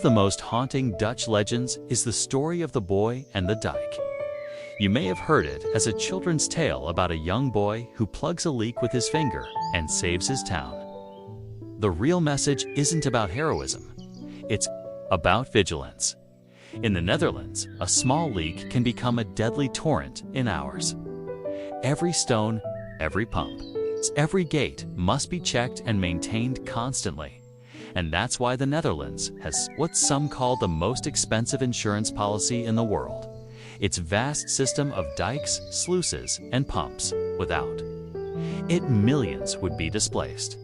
the most haunting Dutch legends is the story of the boy and the dike. You may have heard it as a children's tale about a young boy who plugs a leak with his finger and saves his town. The real message isn't about heroism. It's about vigilance. In the Netherlands, a small leak can become a deadly torrent in hours. Every stone, every pump, every gate must be checked and maintained constantly. And that's why the Netherlands has what some call the most expensive insurance policy in the world. Its vast system of dikes, sluices, and pumps. Without it, millions would be displaced.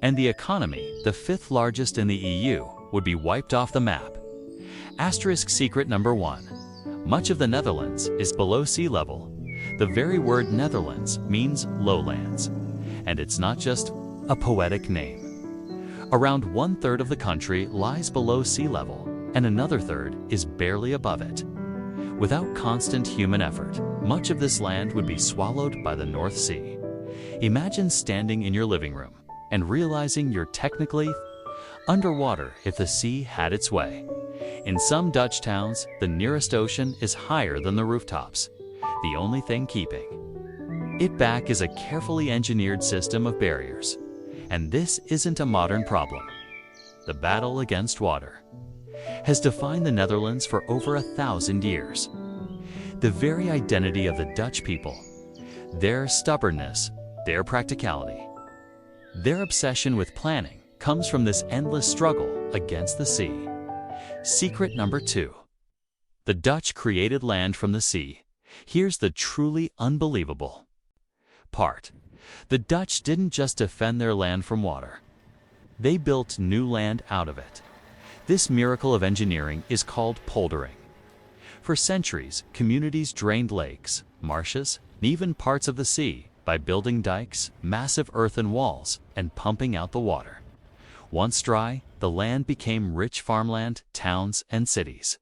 And the economy, the fifth largest in the EU, would be wiped off the map. Asterisk secret number 1. Much of the Netherlands is below sea level. The very word Netherlands means lowlands. And it's not just a poetic name. Around 1/3 of the country lies below sea level, and another third is barely above it. Without constant human effort, much of this land would be swallowed by the North Sea. Imagine standing in your living room and realizing you're technically underwater if the sea had its way. In some Dutch towns, the nearest ocean is higher than the rooftops. The only thing keeping it back is a carefully engineered system of barriers. And this isn't a modern problem. The battle against water has defined the Netherlands for over 1,000 years. The very identity of the Dutch people, their stubbornness, their practicality, their obsession with planning comes from this endless struggle against the sea. Secret number 2. The Dutch created land from the sea. Here's the truly unbelievable part. The Dutch didn't just defend their land from water. They built new land out of it. This miracle of engineering is called poldering. For centuries, communities drained lakes, marshes, and even parts of the sea by building dikes, massive earthen walls, and pumping out the water. Once dry, the land became rich farmland, towns, and cities.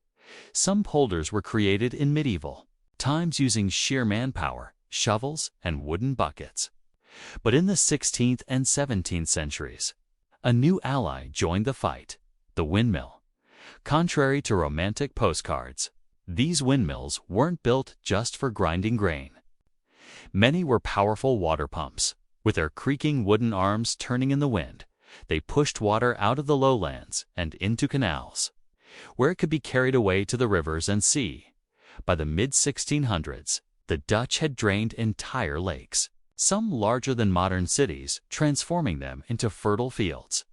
Some polders were created in medieval times using sheer manpower, shovels, and wooden buckets. But in the 16th and 17th centuries, a new ally joined the fight, the windmill. Contrary to romantic postcards, these windmills weren't built just for grinding grain. Many were powerful water pumps. With their creaking wooden arms turning in the wind, they pushed water out of the lowlands and into canals, where it could be carried away to the rivers and sea. By the mid-1600s, the Dutch had drained entire lakes, some larger than modern cities, transforming them into fertile fields.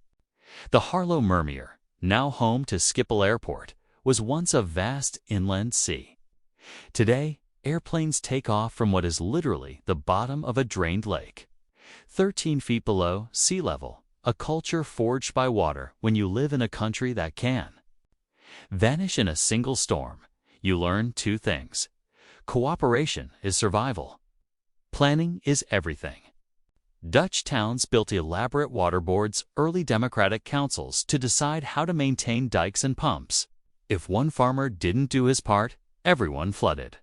The Haarlemmermeer, now home to Schiphol Airport, was once a vast inland sea. Today, airplanes take off from what is literally the bottom of a drained lake. 13 feet below sea level, a culture forged by water when you live in a country that can vanish in a single storm. You learn 2 things. Cooperation is survival. Planning is everything. Dutch towns built elaborate water boards, early democratic councils to decide how to maintain dikes and pumps. If one farmer didn't do his part, everyone flooded.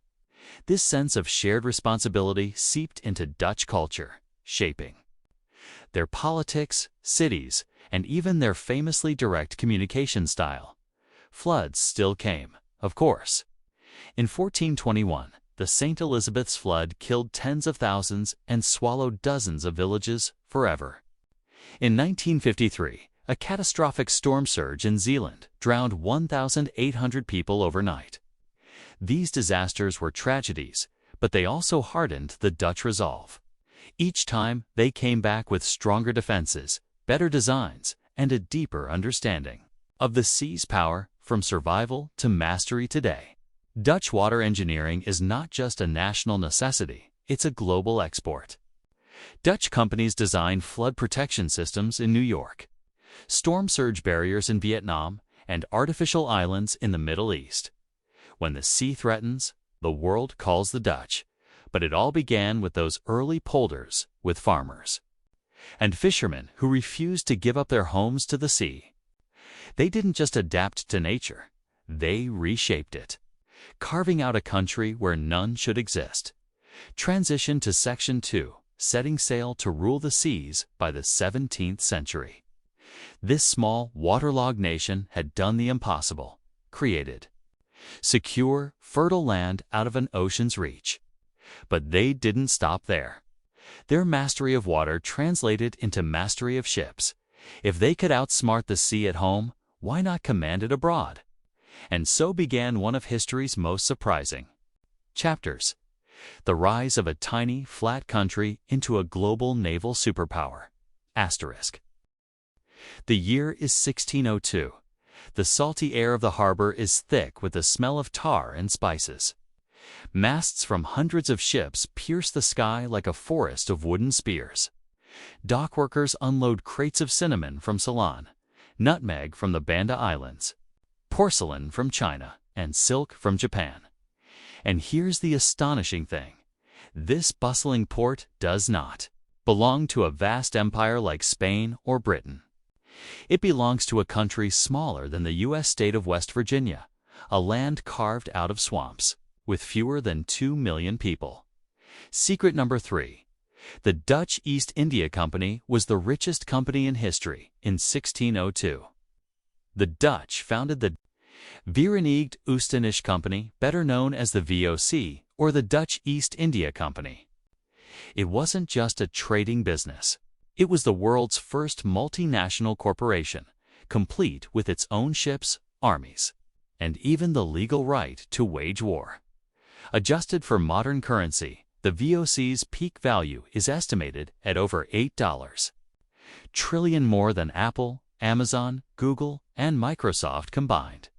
This sense of shared responsibility seeped into Dutch culture, shaping their politics, cities, and even their famously direct communication style. Floods still came, of course. In 1421, the St. Elizabeth's flood killed tens of thousands and swallowed dozens of villages forever. In 1953, a catastrophic storm surge in Zealand drowned 1,800 people overnight. These disasters were tragedies, but they also hardened the Dutch resolve. Each time, they came back with stronger defenses, better designs, and a deeper understanding of the sea's power. From survival to mastery today, Dutch water engineering is not just a national necessity, it's a global export. Dutch companies design flood protection systems in New York, storm surge barriers in Vietnam, and artificial islands in the Middle East. When the sea threatens, the world calls the Dutch. But it all began with those early polders, with farmers and fishermen who refused to give up their homes to the sea. They didn't just adapt to nature, they reshaped it, carving out a country where none should exist. Transition to Section 2, setting sail to rule the seas by the 17th century. This small, waterlogged nation had done the impossible, created secure, fertile land out of an ocean's reach. But they didn't stop there. Their mastery of water translated into mastery of ships. If they could outsmart the sea at home, why not command it abroad? And so began one of history's most surprising chapters: the rise of a tiny, flat country into a global naval superpower. Asterisk. The year is 1602. The salty air of the harbor is thick with the smell of tar and spices. Masts from hundreds of ships pierce the sky like a forest of wooden spears. Dockworkers unload crates of cinnamon from Ceylon, nutmeg from the Banda Islands, porcelain from China, and silk from Japan. And here's the astonishing thing: this bustling port does not belong to a vast empire like Spain or Britain. It belongs to a country smaller than the U.S. state of West Virginia, a land carved out of swamps, with fewer than 2 million people. Secret number 3. The Dutch East India Company was the richest company in history in 1602. The Dutch founded the Verenigd Oost-Indische Company, better known as the VOC, or the Dutch East India Company. It wasn't just a trading business. It was the world's first multinational corporation, complete with its own ships, armies, and even the legal right to wage war. Adjusted for modern currency, the VOC's peak value is estimated at over $8 trillion, more than Apple, Amazon, Google, and Microsoft combined.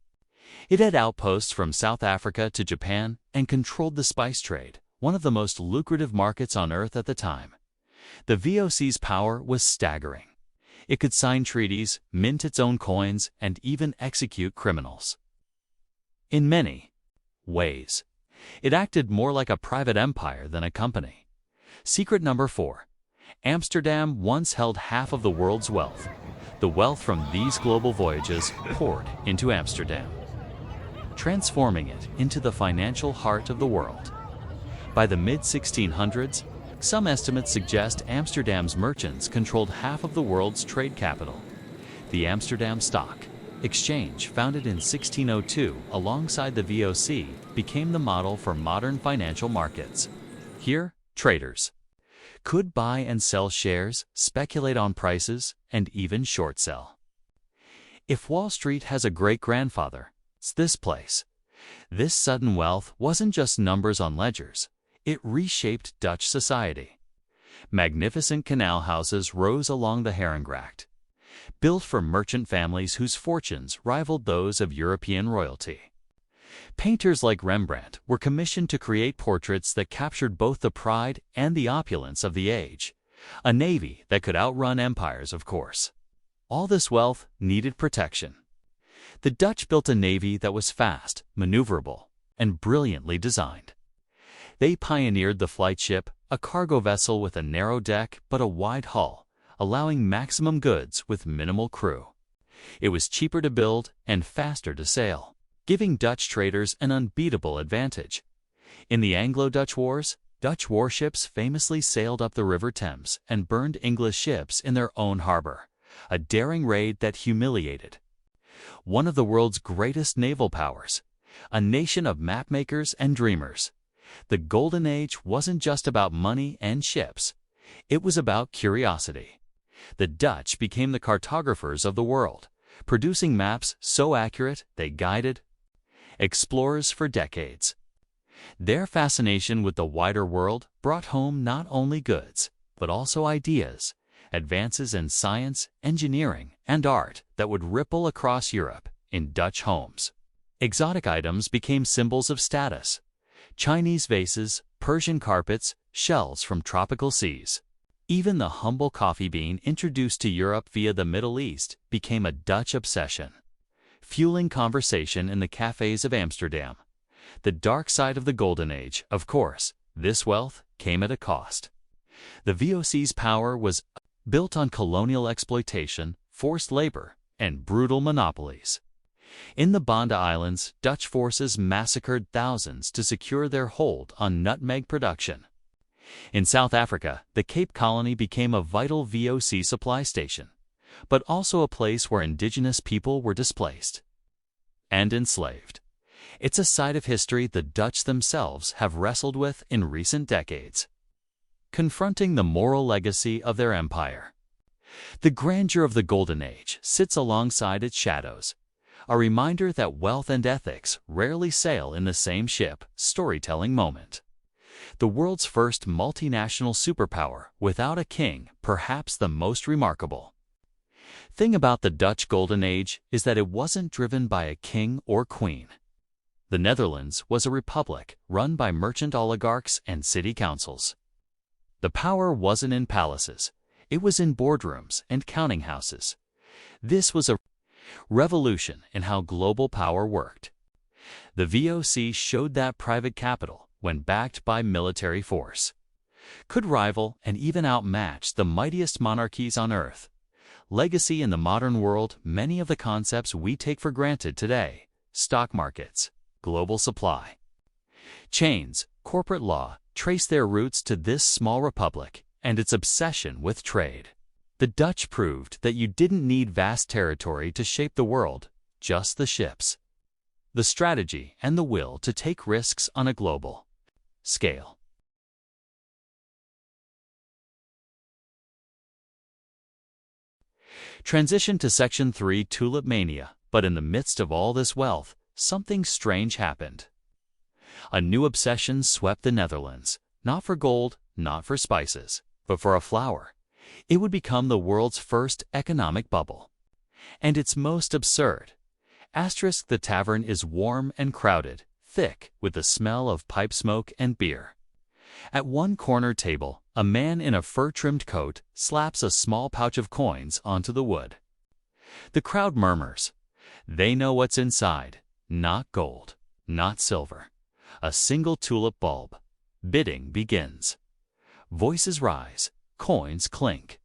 It had outposts from South Africa to Japan and controlled the spice trade, one of the most lucrative markets on Earth at the time. The VOC's power was staggering. It could sign treaties, mint its own coins, and even execute criminals. In many ways, it acted more like a private empire than a company. Secret number 4. Amsterdam once held half of the world's wealth. The wealth from these global voyages poured into Amsterdam, transforming it into the financial heart of the world. By the mid-1600s, some estimates suggest Amsterdam's merchants controlled half of the world's trade capital. The Amsterdam Stock Exchange, founded in 1602 alongside the VOC, became the model for modern financial markets. Here, traders could buy and sell shares, speculate on prices, and even short sell. If Wall Street has a great-grandfather, it's this place. This sudden wealth wasn't just numbers on ledgers. It reshaped Dutch society. Magnificent canal houses rose along the Haringgracht, built for merchant families whose fortunes rivaled those of European royalty. Painters like Rembrandt were commissioned to create portraits that captured both the pride and the opulence of the age. A navy that could outrun empires, of course. All this wealth needed protection. The Dutch built a navy that was fast, maneuverable, and brilliantly designed. They pioneered the flight ship, a cargo vessel with a narrow deck but a wide hull, allowing maximum goods with minimal crew. It was cheaper to build and faster to sail, giving Dutch traders an unbeatable advantage. In the Anglo-Dutch Wars, Dutch warships famously sailed up the River Thames and burned English ships in their own harbor, a daring raid that humiliated one of the world's greatest naval powers, a nation of mapmakers and dreamers. The Golden Age wasn't just about money and ships. It was about curiosity. The Dutch became the cartographers of the world, producing maps so accurate they guided explorers for decades. Their fascination with the wider world brought home not only goods, but also ideas, advances in science, engineering, and art that would ripple across Europe in Dutch homes. Exotic items became symbols of status. Chinese vases, Persian carpets, shells from tropical seas. Even the humble coffee bean introduced to Europe via the Middle East became a Dutch obsession, fueling conversation in the cafes of Amsterdam. The dark side of the Golden Age, of course, this wealth came at a cost. The VOC's power was built on colonial exploitation, forced labor, and brutal monopolies. In the Banda Islands, Dutch forces massacred thousands to secure their hold on nutmeg production. In South Africa, the Cape Colony became a vital VOC supply station. but also a place where indigenous people were displaced and enslaved. It's a side of history the Dutch themselves have wrestled with in recent decades, confronting the moral legacy of their empire. The grandeur of the Golden Age sits alongside its shadows, a reminder that wealth and ethics rarely sail in the same ship. Storytelling moment. The world's first multinational superpower without a king, perhaps the most remarkable thing about the Dutch Golden Age is that it wasn't driven by a king or queen. The Netherlands was a republic run by merchant oligarchs and city councils. The power wasn't in palaces, it was in boardrooms and counting houses. This was a revolution in how global power worked. The VOC showed that private capital, when backed by military force, could rival and even outmatch the mightiest monarchies on earth. Legacy in the modern world. Many of the concepts we take for granted today, stock markets, global supply chains, corporate law, trace their roots to this small republic and its obsession with trade. The Dutch proved that you didn't need vast territory to shape the world, just the ships, the strategy, and the will to take risks on a global scale. Transition to Section 3, Tulip Mania. But in the midst of all this wealth, something strange happened. A new obsession swept the Netherlands, not for gold, not for spices, but for a flower. It would become the world's first economic bubble. And it's most absurd. The tavern is warm and crowded, thick with the smell of pipe smoke and beer. At one corner table, a man in a fur-trimmed coat slaps a small pouch of coins onto the wood. The crowd murmurs. They know what's inside. Not gold, not silver. A single tulip bulb. Bidding begins. Voices rise. Coins clink.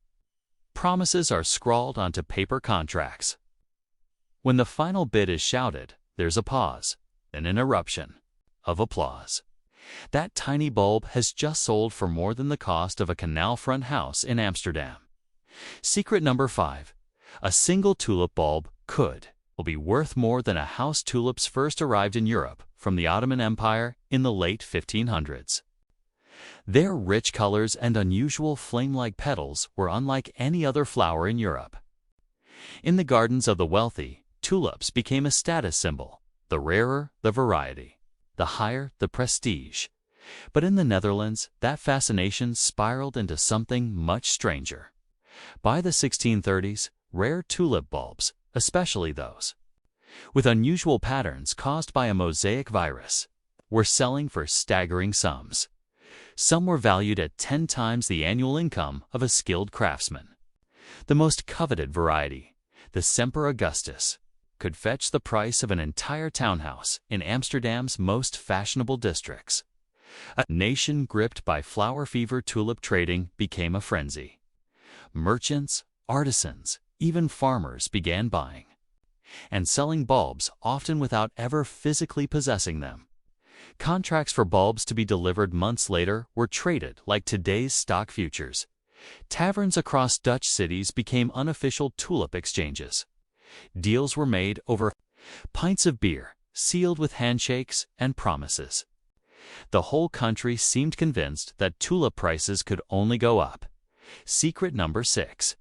Promises are scrawled onto paper contracts. When the final bid is shouted, there's a pause, then an eruption of applause. That tiny bulb has just sold for more than the cost of a canal front house in Amsterdam. Secret number 5. A single tulip bulb will be worth more than a house. Tulips first arrived in Europe from the Ottoman Empire in the late 1500s. Their rich colors and unusual flame-like petals were unlike any other flower in Europe. In the gardens of the wealthy, tulips became a status symbol. The rarer the variety, the higher the prestige. But in the Netherlands, that fascination spiraled into something much stranger. By the 1630s, rare tulip bulbs, especially those with unusual patterns caused by a mosaic virus, were selling for staggering sums. Some were valued at 10 times the annual income of a skilled craftsman. The most coveted variety, the Semper Augustus, could fetch the price of an entire townhouse in Amsterdam's most fashionable districts. A nation gripped by flower fever. Tulip trading became a frenzy. Merchants, artisans, even farmers began buying and selling bulbs, often without ever physically possessing them. Contracts for bulbs to be delivered months later were traded like today's stock futures. Taverns across Dutch cities became unofficial tulip exchanges. Deals were made over pints of beer, sealed with handshakes and promises. The whole country seemed convinced that tulip prices could only go up. Secret number 6.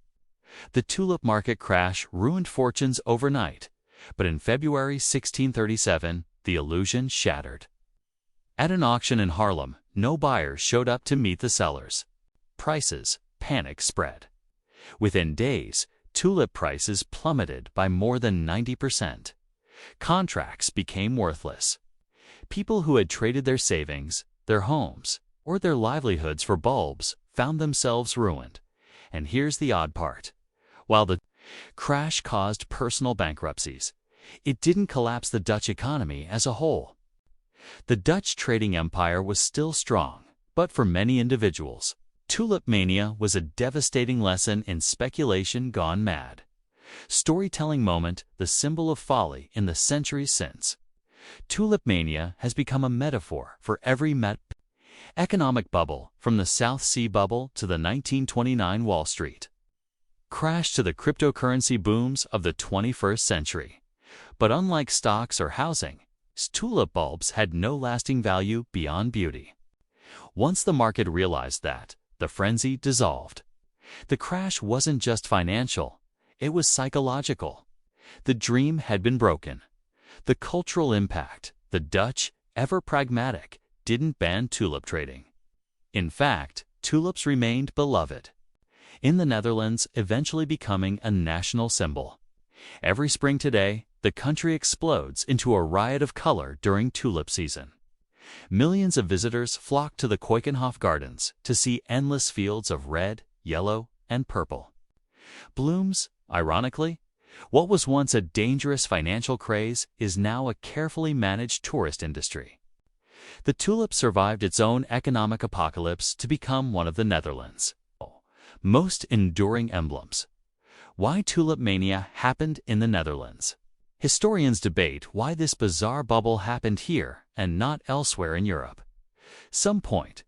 The tulip market crash ruined fortunes overnight, but in February 1637, the illusion shattered. At an auction in Haarlem, no buyers showed up to meet the sellers. Panic spread. Within days, tulip prices plummeted by more than 90%. Contracts became worthless. People who had traded their savings, their homes, or their livelihoods for bulbs found themselves ruined. And here's the odd part. While the crash caused personal bankruptcies, it didn't collapse the Dutch economy as a whole. The Dutch trading empire was still strong, but for many individuals, tulip mania was a devastating lesson in speculation gone mad. Storytelling moment, the symbol of folly in the centuries since. Tulip mania has become a metaphor for every economic bubble, from the South Sea bubble to the 1929 Wall Street crashed to the cryptocurrency booms of the 21st century. But unlike stocks or housing, tulip bulbs had no lasting value beyond beauty. Once the market realized that, the frenzy dissolved. The crash wasn't just financial, it was psychological. The dream had been broken. The cultural impact, the Dutch, ever pragmatic, didn't ban tulip trading. In fact, tulips remained beloved. In the Netherlands, eventually becoming a national symbol. Every spring today, the country explodes into a riot of color during tulip season. Millions of visitors flock to the Keukenhof Gardens to see endless fields of red, yellow, and purple. Blooms, ironically, what was once a dangerous financial craze is now a carefully managed tourist industry. The tulip survived its own economic apocalypse to become one of the Netherlands' most enduring emblems. Why tulip mania happened in the Netherlands. Historians debate why this bizarre bubble happened here and not elsewhere in Europe. Some point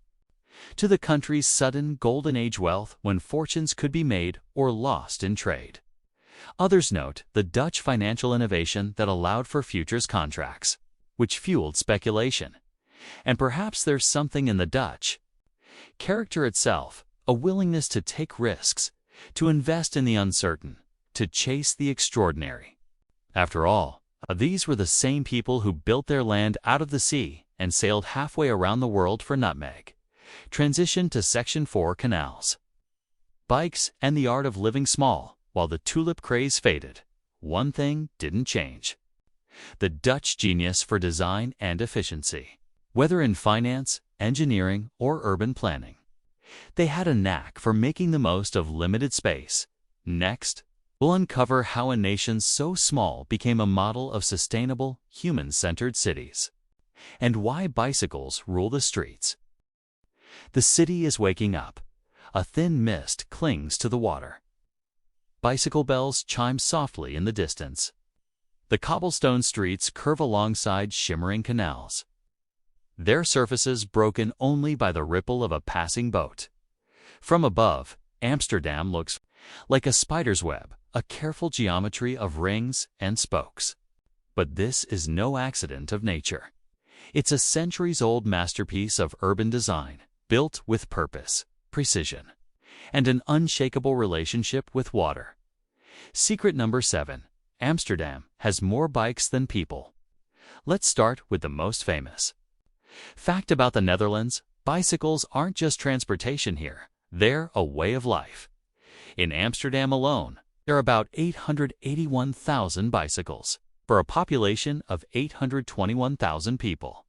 to the country's sudden golden age wealth when fortunes could be made or lost in trade. Others note the Dutch financial innovation that allowed for futures contracts, which fueled speculation. And perhaps there's something in the Dutch character itself, a willingness to take risks, to invest in the uncertain, to chase the extraordinary. After all, these were the same people who built their land out of the sea and sailed halfway around the world for nutmeg. Transition to Section 4 Canals. Bikes and the art of living small. While the tulip craze faded, one thing didn't change. The Dutch genius for design and efficiency. Whether in finance, engineering, or urban planning, they had a knack for making the most of limited space. Next, we'll uncover how a nation so small became a model of sustainable, human-centered cities, and why bicycles rule the streets. The city is waking up. A thin mist clings to the water. Bicycle bells chime softly in the distance. The cobblestone streets curve alongside shimmering canals, their surfaces broken only by the ripple of a passing boat. From above, Amsterdam looks like a spider's web, a careful geometry of rings and spokes. But this is no accident of nature. It's a centuries-old masterpiece of urban design, built with purpose, precision, and an unshakable relationship with water. Secret number 7. Amsterdam has more bikes than people. Let's start with the most famous. Fact about the Netherlands, bicycles aren't just transportation here, they're a way of life. In Amsterdam alone, there are about 881,000 bicycles, for a population of 821,000 people.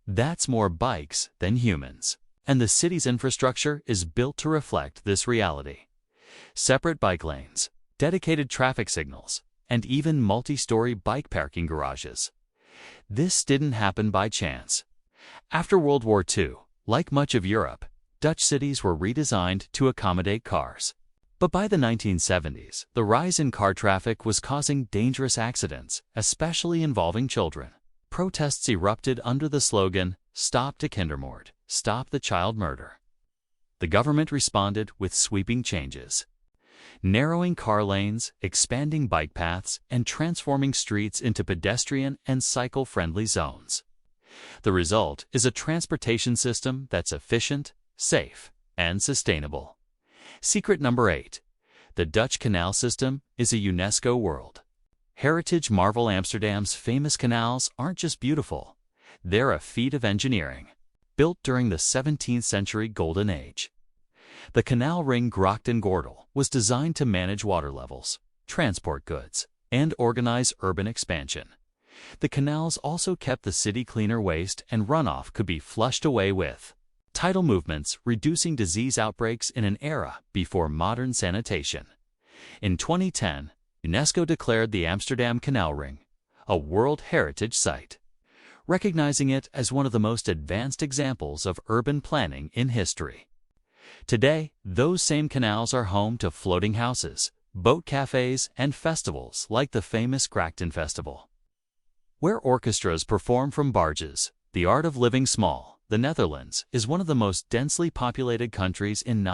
That's more bikes than humans. And the city's infrastructure is built to reflect this reality. Separate bike lanes, dedicated traffic signals, and even multi-story bike parking garages. This didn't happen by chance. After World War II, like much of Europe, Dutch cities were redesigned to accommodate cars. But by the 1970s, the rise in car traffic was causing dangerous accidents, especially involving children. Protests erupted under the slogan, "Stop to Kindermoord." Stop the child murder. The government responded with sweeping changes, narrowing car lanes, expanding bike paths, and transforming streets into pedestrian and cycle-friendly zones. The result is a transportation system that's efficient, safe, and sustainable. Secret number 8. The Dutch canal system is a UNESCO World Heritage marvel. Amsterdam's famous canals aren't just beautiful, they're a feat of engineering. Built during the 17th century Golden Age. The canal ring Grachtengordel was designed to manage water levels, transport goods, and organize urban expansion. The canals also kept the city cleaner. Waste and runoff could be flushed away with tidal movements, reducing disease outbreaks in an era before modern sanitation. In 2010, UNESCO declared the Amsterdam Canal Ring a World Heritage Site, recognizing it as one of the most advanced examples of urban planning in history. Today, those same canals are home to floating houses, boat cafes, and festivals like the famous Grachten Festival, where orchestras perform from barges. The art of living small. The Netherlands is one of the most densely populated countries in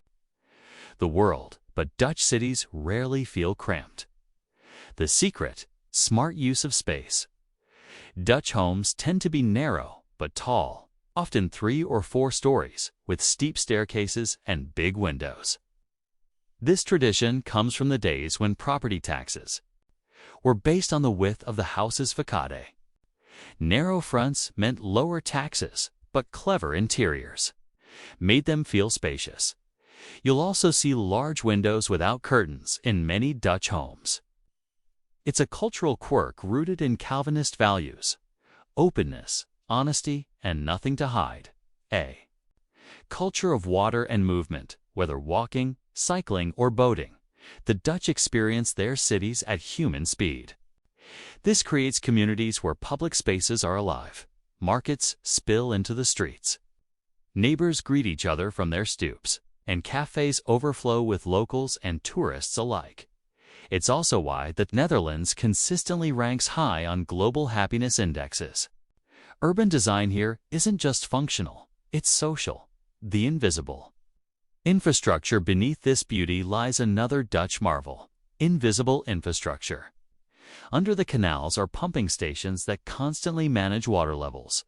the world, but Dutch cities rarely feel cramped. The secret: smart use of space. Dutch homes tend to be narrow but tall, often 3 or 4 stories, with steep staircases and big windows. This tradition comes from the days when property taxes were based on the width of the house's facade. Narrow fronts meant lower taxes, but clever interiors made them feel spacious. You'll also see large windows without curtains in many Dutch homes. It's a cultural quirk rooted in Calvinist values: openness, honesty, and nothing to hide. A culture of water and movement, whether walking, cycling, or boating. The Dutch experience their cities at human speed. This creates communities where public spaces are alive. Markets spill into the streets. Neighbors greet each other from their stoops, and cafes overflow with locals and tourists alike. It's also why the Netherlands consistently ranks high on global happiness indexes. Urban design here isn't just functional, it's social, the invisible. Infrastructure beneath this beauty lies another Dutch marvel: invisible infrastructure. Under the canals are pumping stations that constantly manage water levels.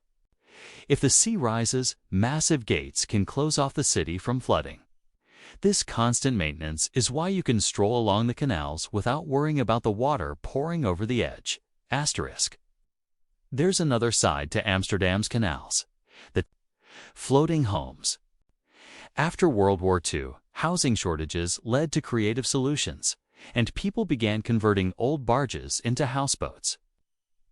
If the sea rises, massive gates can close off the city from flooding. This constant maintenance is why you can stroll along the canals without worrying about the water pouring over the edge. Asterisk. There's another side to Amsterdam's canals: the floating homes. After World War II, housing shortages led to creative solutions, and people began converting old barges into houseboats.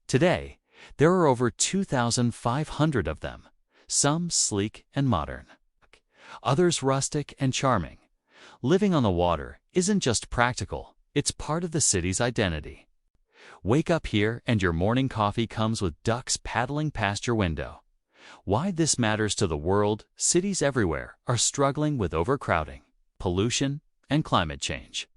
Today, there are over 2,500 of them, some sleek and modern, others rustic and charming. Living on the water isn't just practical, it's part of the city's identity. Wake up here and your morning coffee comes with ducks paddling past your window. Why this matters to the world: cities everywhere are struggling with overcrowding, pollution, and climate change.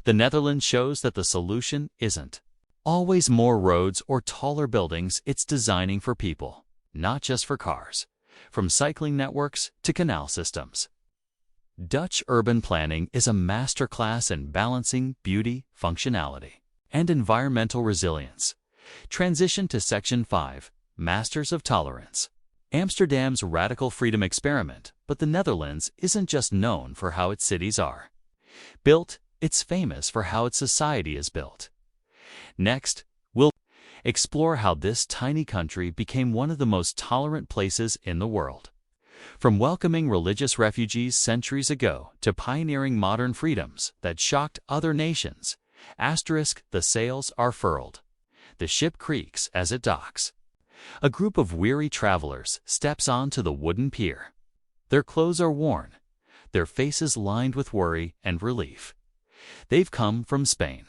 The Netherlands shows that the solution isn't always more roads or taller buildings. It's designing for people, not just for cars. From cycling networks to canal systems, Dutch urban planning is a masterclass in balancing beauty, functionality, and environmental resilience. Transition to Section 5, Masters of Tolerance. Amsterdam's radical freedom experiment, but the Netherlands isn't just known for how its cities are built, it's famous for how its society is built. Next, we'll explore how this tiny country became one of the most tolerant places in the world. From welcoming religious refugees centuries ago to pioneering modern freedoms that shocked other nations. Asterisk. The sails are furled. The ship creaks as it docks. A group of weary travelers steps onto the wooden pier. Their clothes are worn, their faces lined with worry and relief. They've come from Spain,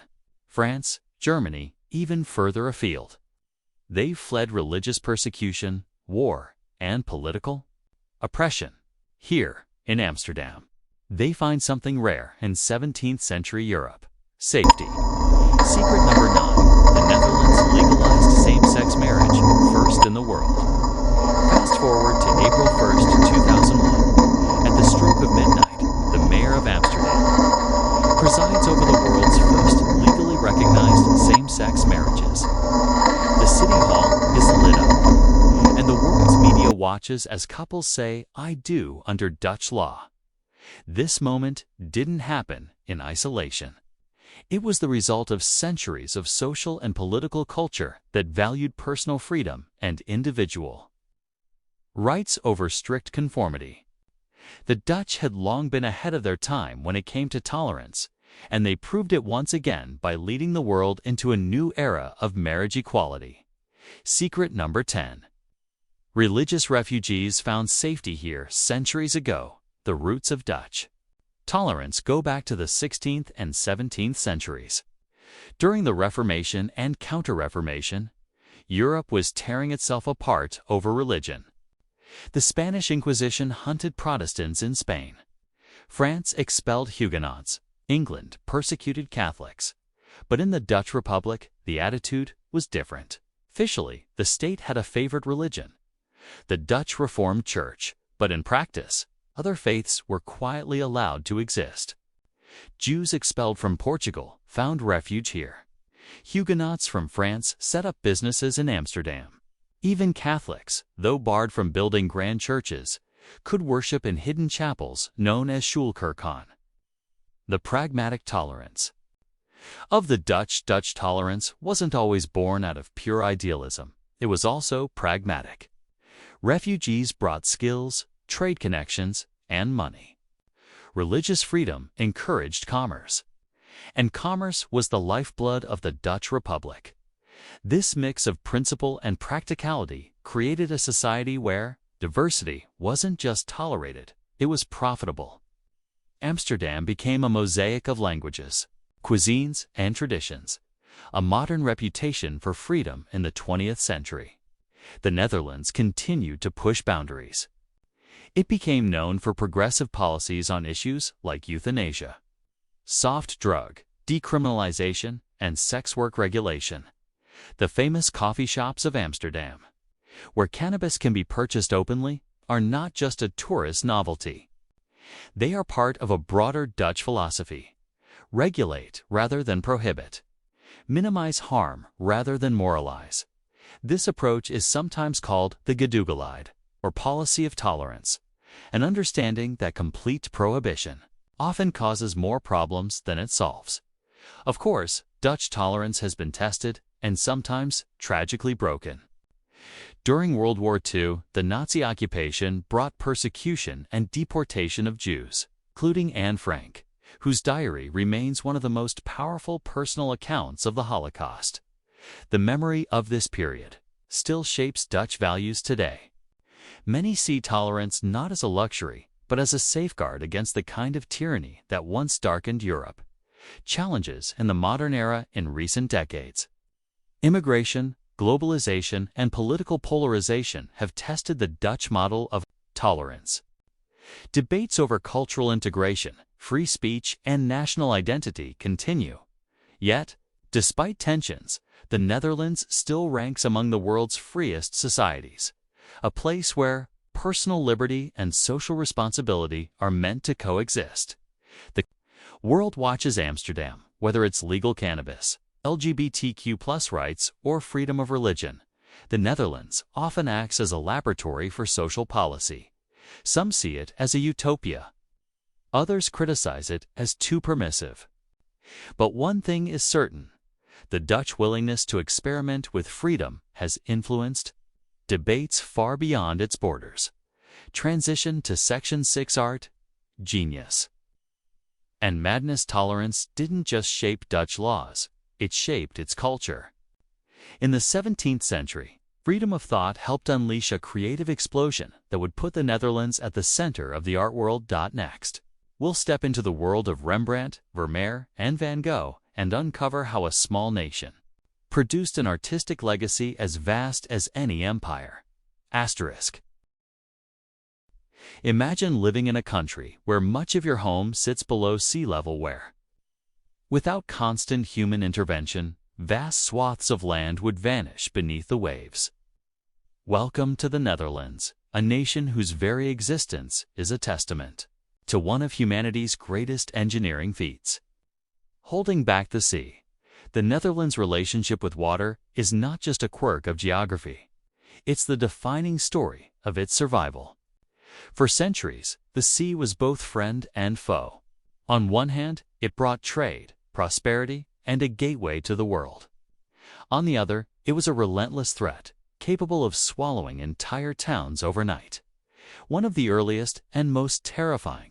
France, Germany, even further afield. They've fled religious persecution, war, and political oppression. Here, in Amsterdam, they find something rare in 17th century Europe: safety. Secret number 9. The Netherlands legalized same-sex marriage, first in the world. Fast forward to April 1st, 2001. At the stroke of midnight, the mayor of Amsterdam presides over the world's first legally recognized same-sex marriages. The city hall is lit up, and the world's media watches as couples say "I do" under Dutch law. This moment didn't happen in isolation. It was the result of centuries of social and political culture that valued personal freedom and individual rights over strict conformity. The Dutch had long been ahead of their time when it came to tolerance, and they proved it once again by leading the world into a new era of marriage equality. Secret number 10. Religious refugees found safety here centuries ago. The roots of Dutch tolerance go back to the 16th and 17th centuries. During the Reformation and Counter-Reformation, Europe was tearing itself apart over religion. The Spanish Inquisition hunted Protestants in Spain. France expelled Huguenots. England persecuted Catholics. But in the Dutch Republic, the attitude was different. Officially, the state had a favored religion, the Dutch Reformed Church, but in practice, other faiths were quietly allowed to exist. Jews expelled from Portugal found refuge here. Huguenots from France set up businesses in Amsterdam. Even Catholics, though barred from building grand churches, could worship in hidden chapels known as Schuilkerken. The pragmatic tolerance of the Dutch tolerance wasn't always born out of pure idealism. It was also pragmatic. Refugees brought skills, trade connections, and money. Religious freedom encouraged commerce. And commerce was the lifeblood of the Dutch Republic. This mix of principle and practicality created a society where diversity wasn't just tolerated, it was profitable. Amsterdam became a mosaic of languages, cuisines, and traditions, a modern reputation for freedom in the 20th century. The Netherlands continued to push boundaries. It became known for progressive policies on issues like euthanasia, soft drug decriminalization, and sex work regulation. The famous coffee shops of Amsterdam, where cannabis can be purchased openly, are not just a tourist novelty. They are part of a broader Dutch philosophy. Regulate rather than prohibit. Minimize harm rather than moralize. This approach is sometimes called the gedoogbeleid, or policy of tolerance, an understanding that complete prohibition often causes more problems than it solves. Of course, Dutch tolerance has been tested and sometimes tragically broken. During World War II, the Nazi occupation brought persecution and deportation of Jews, including Anne Frank, whose diary remains one of the most powerful personal accounts of the Holocaust. The memory of this period still shapes Dutch values today. Many see tolerance not as a luxury, but as a safeguard against the kind of tyranny that once darkened Europe. Challenges in the modern era in recent decades. Immigration, globalization, and political polarization have tested the Dutch model of tolerance. Debates over cultural integration, free speech, and national identity continue. Yet, despite tensions, the Netherlands still ranks among the world's freest societies, a place where personal liberty and social responsibility are meant to coexist. The world watches Amsterdam, whether it's legal cannabis, LGBTQ+ rights, or freedom of religion. The Netherlands often acts as a laboratory for social policy. Some see it as a utopia. Others criticize it as too permissive. But one thing is certain: the Dutch willingness to experiment with freedom has influenced debates far beyond its borders. Transition to Section 6 art, genius. And madness tolerance didn't just shape Dutch laws, it shaped its culture. In the 17th century, freedom of thought helped unleash a creative explosion that would put the Netherlands at the center of the art world. Next, we'll step into the world of Rembrandt, Vermeer, and Van Gogh and uncover how a small nation produced an artistic legacy as vast as any empire. Asterisk. Imagine living in a country where much of your home sits below sea level, where, without constant human intervention, vast swaths of land would vanish beneath the waves. Welcome to the Netherlands, a nation whose very existence is a testament to one of humanity's greatest engineering feats. Holding back the sea, the Netherlands' relationship with water is not just a quirk of geography. It's the defining story of its survival. For centuries, the sea was both friend and foe. On one hand, it brought trade, prosperity, and a gateway to the world. On the other, it was a relentless threat, capable of swallowing entire towns overnight. One of the earliest and most terrifying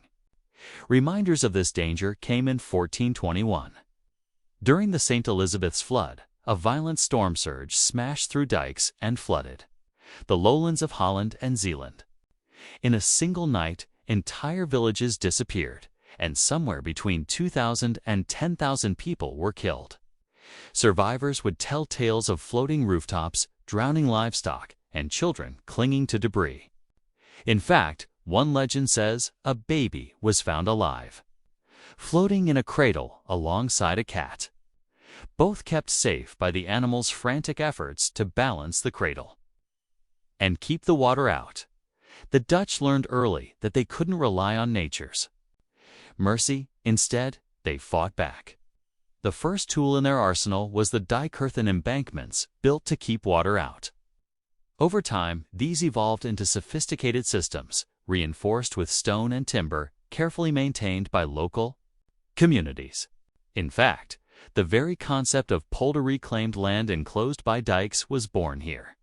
reminders of this danger came in 1421. During the St. Elizabeth's flood, a violent storm surge smashed through dikes and flooded the lowlands of Holland and Zeeland. In a single night, entire villages disappeared, and somewhere between 2,000 and 10,000 people were killed. Survivors would tell tales of floating rooftops, drowning livestock, and children clinging to debris. In fact, one legend says a baby was found alive, floating in a cradle alongside a cat. Both kept safe by the animal's frantic efforts to balance the cradle and keep the water out. The Dutch learned early that they couldn't rely on nature's mercy. Instead, they fought back. The first tool in their arsenal was the dike earthen embankments built to keep water out. Over time, these evolved into sophisticated systems, reinforced with stone and timber, carefully maintained by local communities. In fact, the very concept of polder, reclaimed land enclosed by dikes, was born here.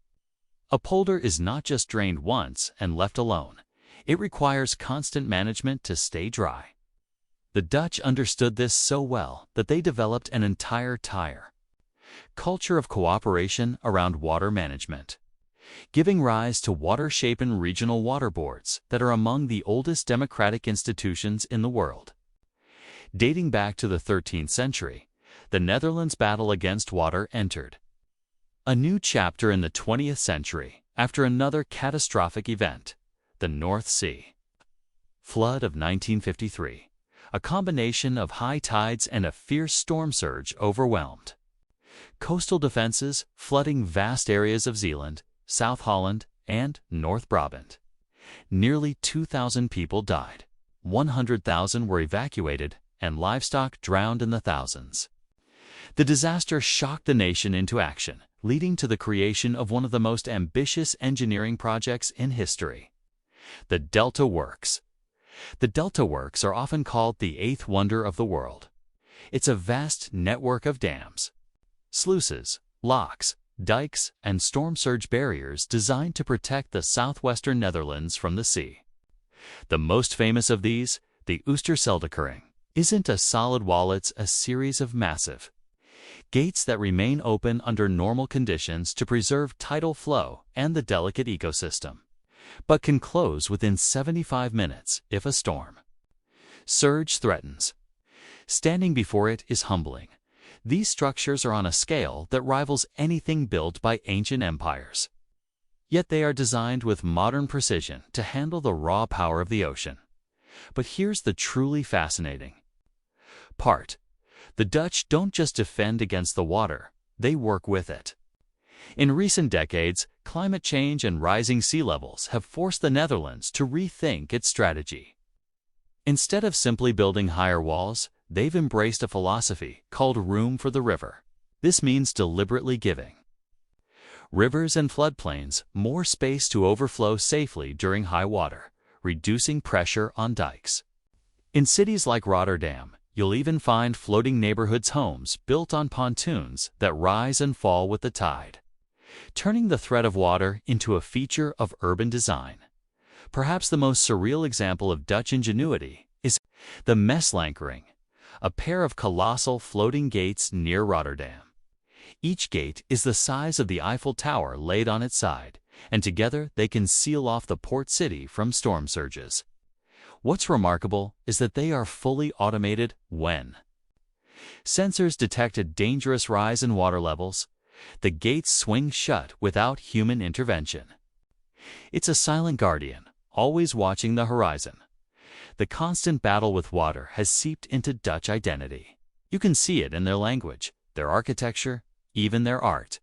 A polder is not just drained once and left alone. It requires constant management to stay dry. The Dutch understood this so well that they developed an entire culture of cooperation around water management, giving rise to water-shapen regional water boards that are among the oldest democratic institutions in the world. Dating back to the 13th century, the Netherlands' battle against water entered a new chapter in the 20th century after another catastrophic event, the North Sea flood of 1953. A combination of high tides and a fierce storm surge overwhelmed coastal defenses, flooding vast areas of Zeeland, South Holland, and North Brabant. Nearly 2,000 people died, 100,000 were evacuated, and livestock drowned in the thousands. The disaster shocked the nation into action, leading to the creation of one of the most ambitious engineering projects in history, the Delta Works. The Delta Works are often called the eighth wonder of the world. It's a vast network of dams, sluices, locks, dikes, and storm surge barriers designed to protect the southwestern Netherlands from the sea. The most famous of these, the Oosterscheldekering, isn't a solid wall, it's a series of massive gates that remain open under normal conditions to preserve tidal flow and the delicate ecosystem, but can close within 75 minutes if a storm surge threatens. Standing before it is humbling. These structures are on a scale that rivals anything built by ancient empires. Yet they are designed with modern precision to handle the raw power of the ocean. But here's the truly fascinating part. The Dutch don't just defend against the water, they work with it. In recent decades, climate change and rising sea levels have forced the Netherlands to rethink its strategy. Instead of simply building higher walls, they've embraced a philosophy called room for the river. This means deliberately giving rivers and floodplains more space to overflow safely during high water, reducing pressure on dikes. In cities like Rotterdam, you'll even find floating neighborhoods homes built on pontoons that rise and fall with the tide, turning the threat of water into a feature of urban design. Perhaps the most surreal example of Dutch ingenuity is the Messlankering, a pair of colossal floating gates near Rotterdam. Each gate is the size of the Eiffel Tower laid on its side, and together they can seal off the port city from storm surges. What's remarkable is that they are fully automated. When sensors detect a dangerous rise in water levels, the gates swing shut without human intervention. It's a silent guardian, always watching the horizon. The constant battle with water has seeped into Dutch identity. You can see it in their language, their architecture, even their art.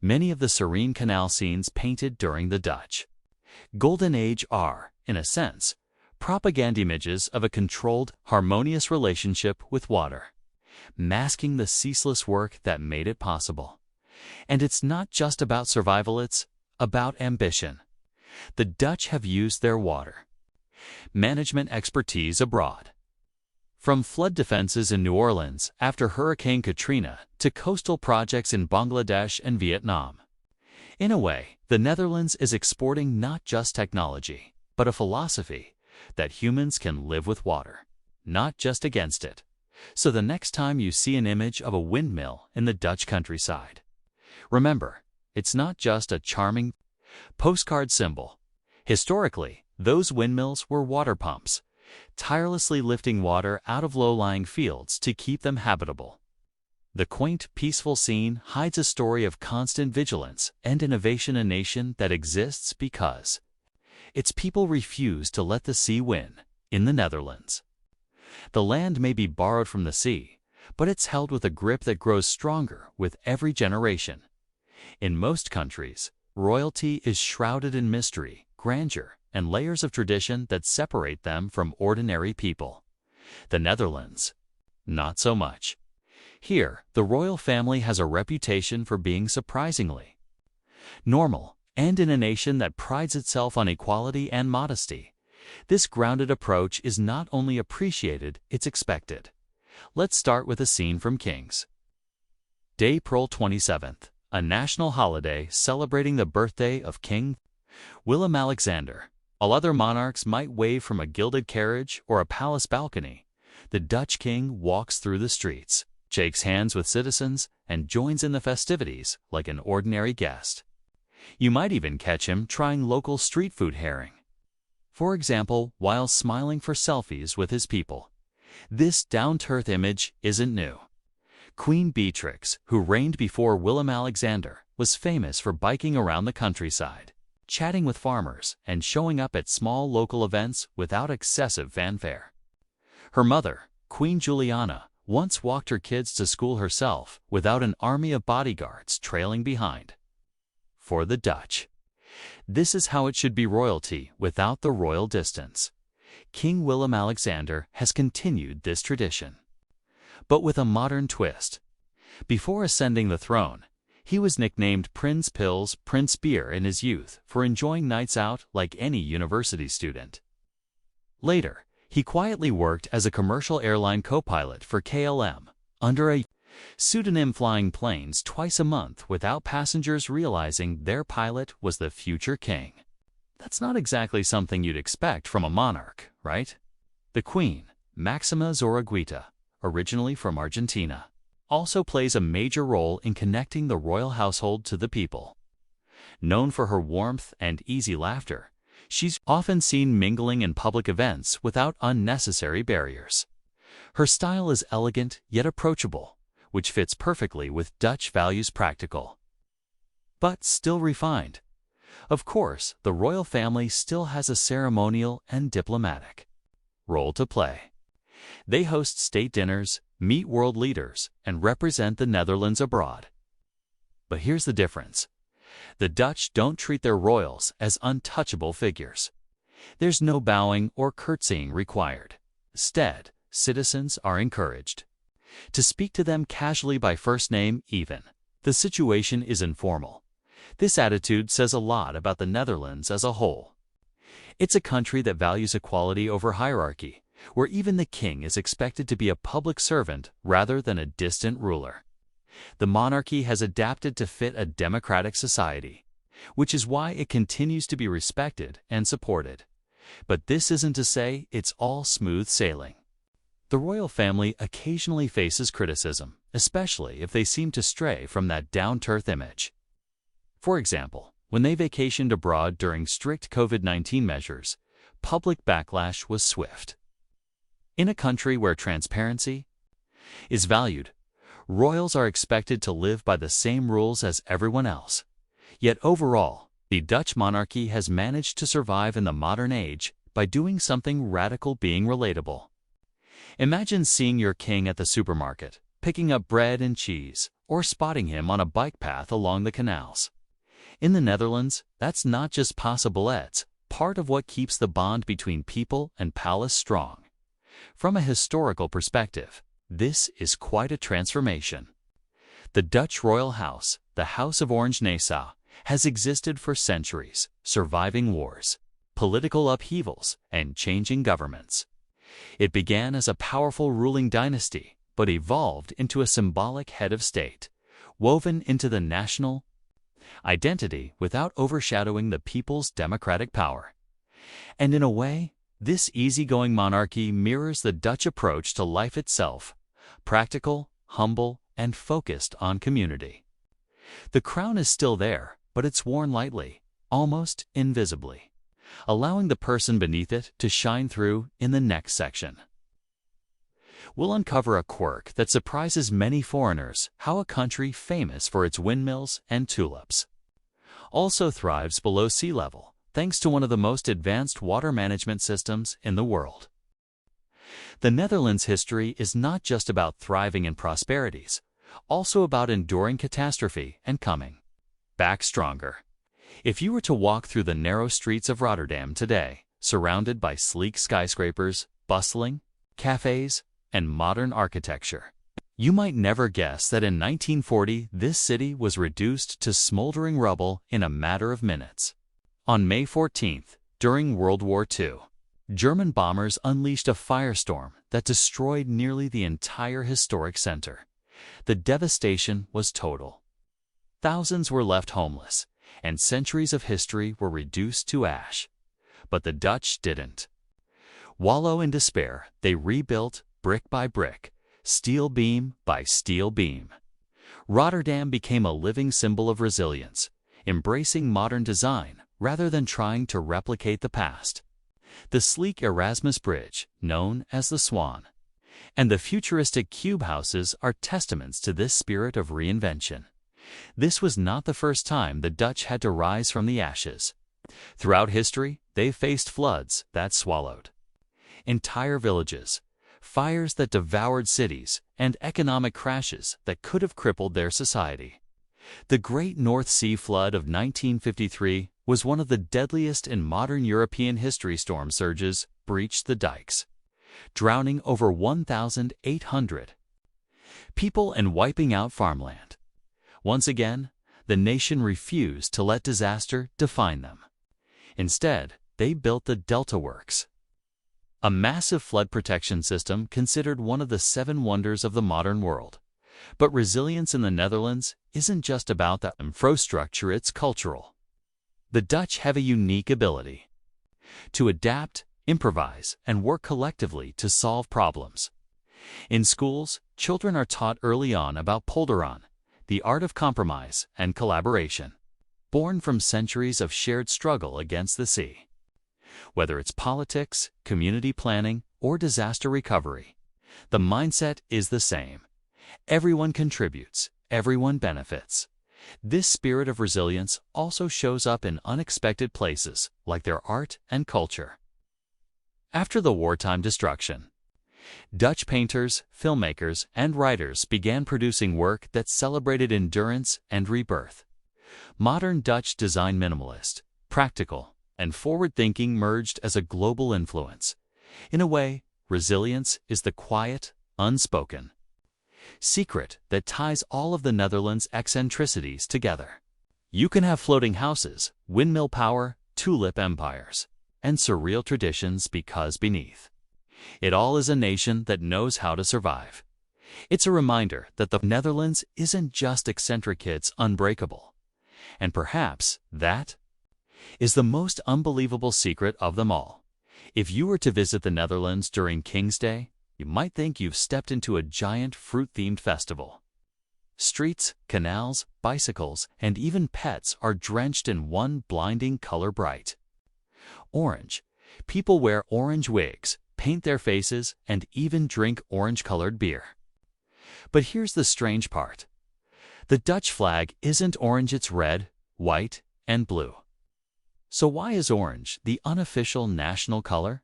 Many of the serene canal scenes painted during the Dutch Golden Age are, in a sense, propaganda images of a controlled, harmonious relationship with water, masking the ceaseless work that made it possible. And it's not just about survival, it's about ambition. The Dutch have used their water management expertise abroad. From flood defenses in New Orleans after Hurricane Katrina to coastal projects in Bangladesh and Vietnam. In a way, the Netherlands is exporting not just technology, but a philosophy that humans can live with water, not just against it. So the next time you see an image of a windmill in the Dutch countryside, remember, it's not just a charming postcard symbol. Historically, those windmills were water pumps, tirelessly lifting water out of low-lying fields to keep them habitable. The quaint, peaceful scene hides a story of constant vigilance and innovation, a nation that exists because its people refuse to let the sea win. In the Netherlands, the land may be borrowed from the sea, but it's held with a grip that grows stronger with every generation. In most countries, royalty is shrouded in mystery, grandeur, and layers of tradition that separate them from ordinary people. The Netherlands, Not so much. Here, the royal family has a reputation for being surprisingly normal, and in a nation that prides itself on equality and modesty, this grounded approach is not only appreciated, it's expected. Let's start with a scene from Kings Day, April 27th, a national holiday celebrating the birthday of King Willem Alexander. While other monarchs might wave from a gilded carriage or a palace balcony, the Dutch king walks through the streets, shakes hands with citizens, and joins in the festivities like an ordinary guest. You might even catch him trying local street food herring, for example, while smiling for selfies with his people. This down-to-earth image isn't new. Queen Beatrix, who reigned before Willem Alexander, was famous for biking around the countryside, chatting with farmers, and showing up at small local events without excessive fanfare. Her mother, Queen Juliana, once walked her kids to school herself without an army of bodyguards trailing behind. For the Dutch, this is how it should be: royalty without the royal distance. King Willem Alexander has continued this tradition, but with a modern twist. Before ascending the throne, he was nicknamed Prins Pils, Prince Beer in his youth for enjoying nights out like any university student. Later, he quietly worked as a commercial airline co-pilot for KLM, under a pseudonym, flying planes twice a month without passengers realizing their pilot was the future king. That's not exactly something you'd expect from a monarch, right? The Queen, Maxima Zorreguieta, originally from Argentina, also plays a major role in connecting the royal household to the people. Known for her warmth and easy laughter, she's often seen mingling in public events without unnecessary barriers. Her style is elegant yet approachable, which fits perfectly with Dutch values: practical, but still refined. Of course, the royal family still has a ceremonial and diplomatic role to play. They host state dinners, meet world leaders, and represent the Netherlands abroad. But here's the difference. The Dutch don't treat their royals as untouchable figures. There's no bowing or curtsying required. Instead, citizens are encouraged to speak to them casually by first name even. The situation is informal. This attitude says a lot about the Netherlands as a whole. It's a country that values equality over hierarchy, where even the king is expected to be a public servant rather than a distant ruler. The monarchy has adapted to fit a democratic society, which is why it continues to be respected and supported. But this isn't to say it's all smooth sailing. The royal family occasionally faces criticism, especially if they seem to stray from that down-to-earth image. For example, when they vacationed abroad during strict COVID-19 measures, public backlash was swift. In a country where transparency is valued, royals are expected to live by the same rules as everyone else. Yet overall, the Dutch monarchy has managed to survive in the modern age by doing something radical: being relatable. Imagine seeing your king at the supermarket, picking up bread and cheese, or spotting him on a bike path along the canals. In the Netherlands, that's not just possible, it's part of what keeps the bond between people and palace strong. From a historical perspective, this is quite a transformation. The Dutch royal house, the House of Orange-Nassau, has existed for centuries, surviving wars, political upheavals, and changing governments. It began as a powerful ruling dynasty, but evolved into a symbolic head of state, woven into the national identity without overshadowing the people's democratic power. And in a way, this easygoing monarchy mirrors the Dutch approach to life itself: practical, humble, and focused on community. The crown is still there, but it's worn lightly, almost invisibly, allowing the person beneath it to shine through. In the next section, we'll uncover a quirk that surprises many foreigners: how a country famous for its windmills and tulips also thrives below sea level, thanks to one of the most advanced water management systems in the world. The Netherlands' history is not just about thriving and prosperities, also about enduring catastrophe and coming back stronger. If you were to walk through the narrow streets of Rotterdam today, surrounded by sleek skyscrapers, bustling cafes, and modern architecture. You might never guess that in 1940 this city was reduced to smoldering rubble in a matter of minutes. On May 14th, during World War II, German bombers unleashed a firestorm that destroyed nearly the entire historic center. The devastation was total. Thousands were left homeless, and centuries of history were reduced to ash. But the Dutch didn't wallow in despair. They rebuilt brick by brick, steel beam by steel beam. Rotterdam became a living symbol of resilience, embracing modern design rather than trying to replicate the past. The sleek Erasmus Bridge, known as the Swan, and the futuristic cube houses are testaments to this spirit of reinvention. This was not the first time the Dutch had to rise from the ashes. Throughout history, they faced floods that swallowed entire villages, fires that devoured cities, and economic crashes that could have crippled their society. The Great North Sea Flood of 1953 was one of the deadliest in modern European history. Storm surges breached the dikes, drowning over 1,800 people and wiping out farmland. Once again, the nation refused to let disaster define them. Instead, they built the Delta Works, a massive flood protection system considered one of the 7 wonders of the modern world. But resilience in the Netherlands isn't just about the infrastructure, it's cultural. The Dutch have a unique ability to adapt, improvise, and work collectively to solve problems. In schools, children are taught early on about polderen, the art of compromise and collaboration, born from centuries of shared struggle against the sea. Whether it's politics, community planning, or disaster recovery, the mindset is the same. Everyone contributes, everyone benefits. This spirit of resilience also shows up in unexpected places, like their art and culture. After the wartime destruction, Dutch painters, filmmakers, and writers began producing work that celebrated endurance and rebirth. Modern Dutch design, minimalist, practical, and forward-thinking, merged as a global influence. In a way, resilience is the quiet, unspoken secret that ties all of the Netherlands' eccentricities together. You can have floating houses, windmill power, tulip empires, and surreal traditions, because beneath it all is a nation that knows how to survive. It's a reminder that the Netherlands isn't just eccentric, it's unbreakable. And perhaps that is the most unbelievable secret of them all. If you were to visit the Netherlands during King's Day, you might think you've stepped into a giant fruit-themed festival. Streets, canals, bicycles, and even pets are drenched in one blinding color, bright orange. People wear orange wigs, paint their faces, and even drink orange-colored beer. But here's the strange part. The Dutch flag isn't orange, it's red, white, and blue. So why is orange the unofficial national color?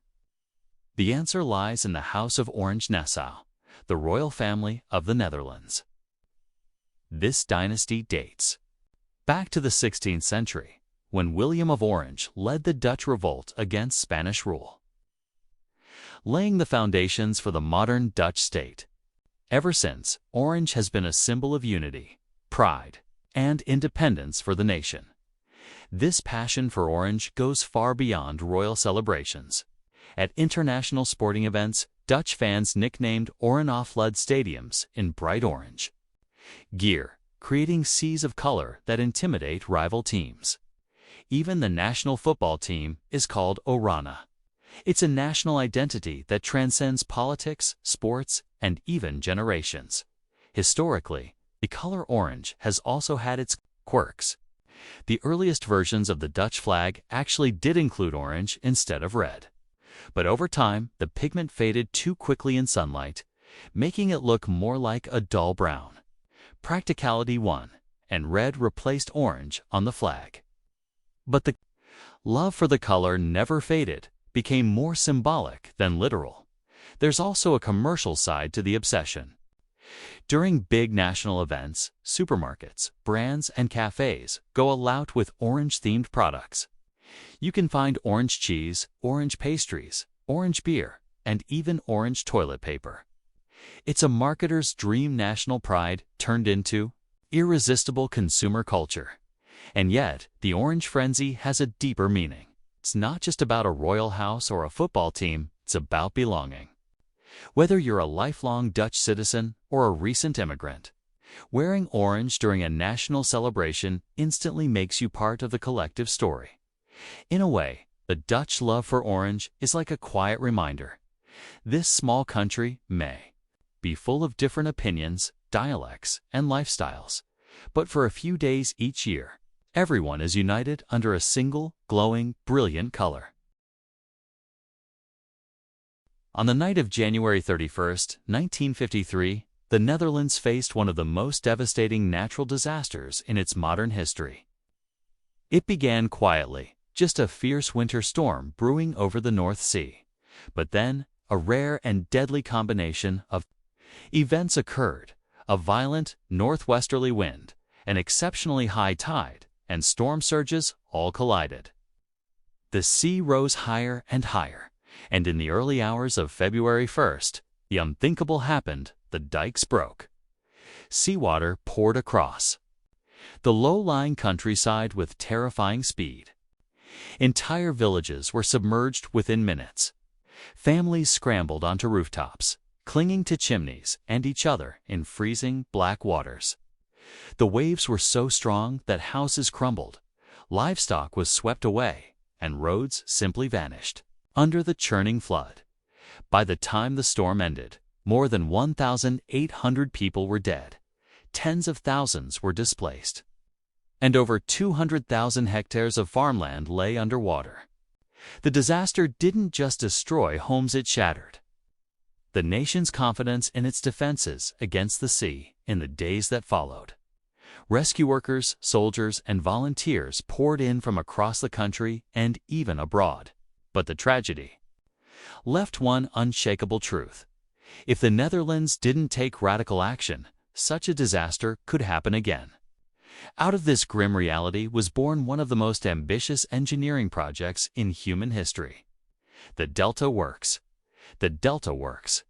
The answer lies in the House of Orange-Nassau, the royal family of the Netherlands. This dynasty dates back to the 16th century, when William of Orange led the Dutch revolt against Spanish rule, laying the foundations for the modern Dutch state. Ever since, orange has been a symbol of unity, pride, and independence for the nation. This passion for orange goes far beyond royal celebrations. At international sporting events, Dutch fans nicknamed Oranje-flood stadiums in bright orange gear, creating seas of color that intimidate rival teams. Even the national football team is called Oranje. It's a national identity that transcends politics, sports, and even generations. Historically, the color orange has also had its quirks. The earliest versions of the Dutch flag actually did include orange instead of red. But over time, the pigment faded too quickly in sunlight, making it look more like a dull brown. Practicality won, and red replaced orange on the flag. But the love for the color never faded, became more symbolic than literal. There's also a commercial side to the obsession. During big national events, supermarkets, brands, and cafes go all out with orange-themed products. You can find orange cheese, orange pastries, orange beer, and even orange toilet paper. It's a marketer's dream national pride turned into irresistible consumer culture. And yet, the orange frenzy has a deeper meaning. It's not just about a royal house or a football team, it's about belonging. Whether you're a lifelong Dutch citizen or a recent immigrant, wearing orange during a national celebration instantly makes you part of the collective story. In a way, the Dutch love for orange is like a quiet reminder. This small country may be full of different opinions, dialects, and lifestyles, but for a few days each year, everyone is united under a single, glowing, brilliant color. On the night of January 31st, 1953, the Netherlands faced one of the most devastating natural disasters in its modern history. It began quietly, just a fierce winter storm brewing over the North Sea. But then, a rare and deadly combination of events occurred: a violent northwesterly wind, an exceptionally high tide, and storm surges all collided. The sea rose higher and higher, and in the early hours of February 1st, the unthinkable happened: the dikes broke. Seawater poured across the low-lying countryside with terrifying speed. Entire villages were submerged within minutes. Families scrambled onto rooftops, clinging to chimneys and each other in freezing black waters. The waves were so strong that houses crumbled, livestock was swept away, and roads simply vanished under the churning flood. By the time the storm ended, more than 1,800 people were dead, tens of thousands were displaced, and over 200,000 hectares of farmland lay underwater. The disaster didn't just destroy homes, it shattered the nation's confidence in its defenses against the sea in the days that followed. Rescue workers, soldiers, and volunteers poured in from across the country and even abroad. But the tragedy left one unshakable truth: if the Netherlands didn't take radical action, such a disaster could happen again. Out of this grim reality was born one of the most ambitious engineering projects in human history: the Delta Works. The Delta Works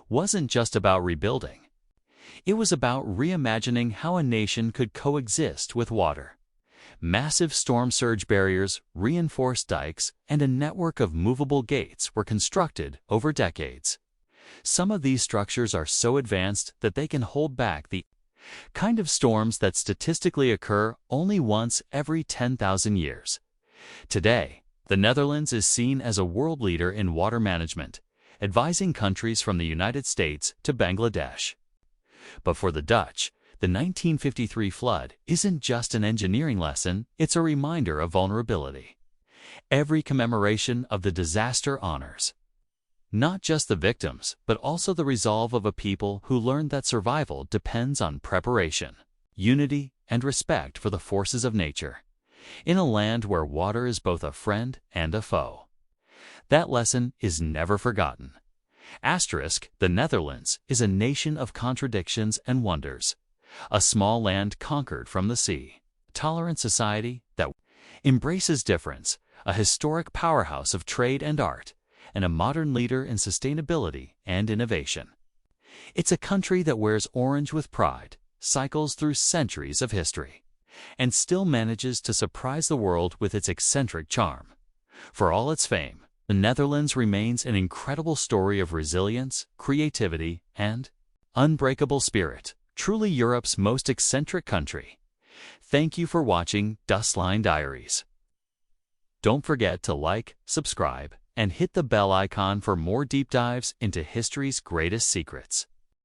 wasn't just about rebuilding. It was about reimagining how a nation could coexist with water. Massive storm surge barriers, reinforced dikes, and a network of movable gates were constructed over decades. Some of these structures are so advanced that they can hold back the kind of storms that statistically occur only once every 10,000 years. Today, the Netherlands is seen as a world leader in water management, advising countries from the United States to Bangladesh. But for the Dutch, the 1953 flood isn't just an engineering lesson, it's a reminder of vulnerability. Every commemoration of the disaster honors not just the victims, but also the resolve of a people who learned that survival depends on preparation, unity, and respect for the forces of nature, in a land where water is both a friend and a foe. That lesson is never forgotten. Asterisk, the Netherlands is a nation of contradictions and wonders. A small land conquered from the sea, a tolerant society that embraces difference, a historic powerhouse of trade and art, and a modern leader in sustainability and innovation. It's a country that wears orange with pride, cycles through centuries of history, and still manages to surprise the world with its eccentric charm. For all its fame, the Netherlands remains an incredible story of resilience, creativity, and unbreakable spirit, truly Europe's most eccentric country. Thank you for watching Dustline Diaries. Don't forget to like, subscribe, and hit the bell icon for more deep dives into history's greatest secrets.